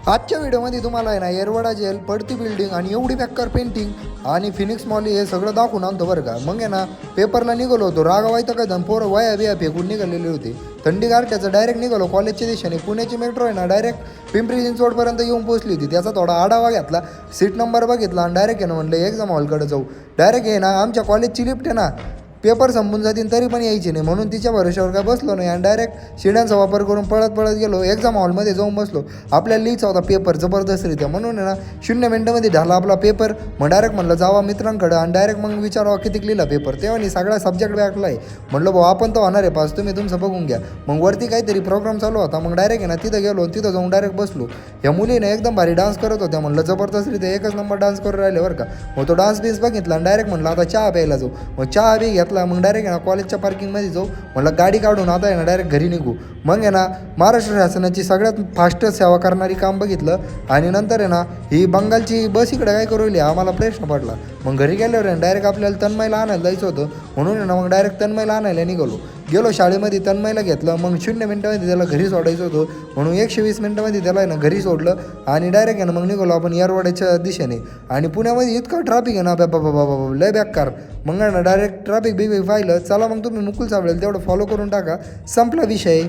आजच्या व्हिडिओमध्ये तुम्हाला आहे ना येरवडा जेल, पडती बिल्डिंग आणि एवढी बेकार पेंटिंग आणि फिनिक्स मॉल हे सगळं दाखवून आणतो बरं का. मग आहे ना पेपरला निघालो होतो, रागावायचं काय पोरं वया बिया फेकून निघालेले होते. थंडी गारठ्याचं डायरेक्ट निघालो कॉलेजच्या दिशेने. पुण्याची मेट्रो आहे ना डायरेक्ट पिंपरी चिंचवडपर्यंत येऊन पोहोचली होती. त्याचा थोडा आढावा घेतला, सीट नंबर बघितला आणि डायरेक्ट आहे ना म्हणलं एक्झाम हॉलकडे जाऊ. डायरेक्ट आहे ना आमच्या कॉलेजची लिफ्ट आहे ना पेपर संपून जातील तरी पण यायची नाही, म्हणून तिच्या भरोश्यावर काय बसलो नाही आणि डायरेक्ट शिड्यांचा वापर करून पळत पळत गेलो. एक्झाम हॉलमध्ये जाऊन बसलो. आपल्याला लिहायचा होता पेपर जबरदस्तरित्या, म्हणून आहे ना 0 मिनिटामध्ये झाला आपला पेपर. मग डायरेक्ट म्हणलं जावा मित्रांकडं आणि डायरेक्ट मग विचारावा किती लिहिला पेपर. तेव्हा नाही सगळा सब्जेक्ट बॅकला आहे. म्हणलं भाऊ आपण तर होणार आहे पास, तुम्ही तुमचं बघून घ्या. मग वरती काहीतरी प्रोग्राम चालू होता. मग डायरेक्ट आहे ना तिथं गेलो, तिथं जाऊन डायरेक्ट बसलो. या मुलीने एकदम भारी डान्स करत होत्या. म्हणलं जबरदस्तरित्या एकच नंबर डान्स करून राहिले बरं का. मग तो डान्स बीन्स बघितला आणि डायरेक्ट म्हणलं आता चहा प्यायला जाऊ. मग चहा बी घेतला. मग डायरेक्ट आहे ना कॉलेजच्या पार्किंगमध्ये जाऊ. म्हणलं गाडी काढून आता आहे ना डायरेक्ट घरी निघू. मग आहे ना महाराष्ट्र शासनाची सगळ्यात फास्टेस्ट सेवा करणारी काम बघितलं आणि नंतर आहे ना ही बंगालची बस इकडे काय करू आम्हाला प्रश्न पडला. मग घरी गेल्यावर आहे डायरेक्ट आपल्याला तन्मयला आणायला जायचं होतं, म्हणून आहे ना मग डायरेक्ट तन्मयला आणायला गेलो शाळेमध्ये. तन्मयला घेतलं. मग 0 मिनिटामध्ये त्याला घरी सोडायचं होतं, म्हणून 120 मिनिटामध्ये त्याला आहे ना घरी सोडलं आणि डायरेक्ट आहे ना मग निघालो आपण येरवाड्याच्या दिशेने. आणि पुण्यामध्ये इतकं ट्रॅफिक आहे ना बाबा लय बेकार. मग आहे ना डायरेक्ट ट्रॅफिक पाहिलं. चला मग तुम्ही मुकुल साबळेल तेवढं फॉलो करून टाका, संपला विषय.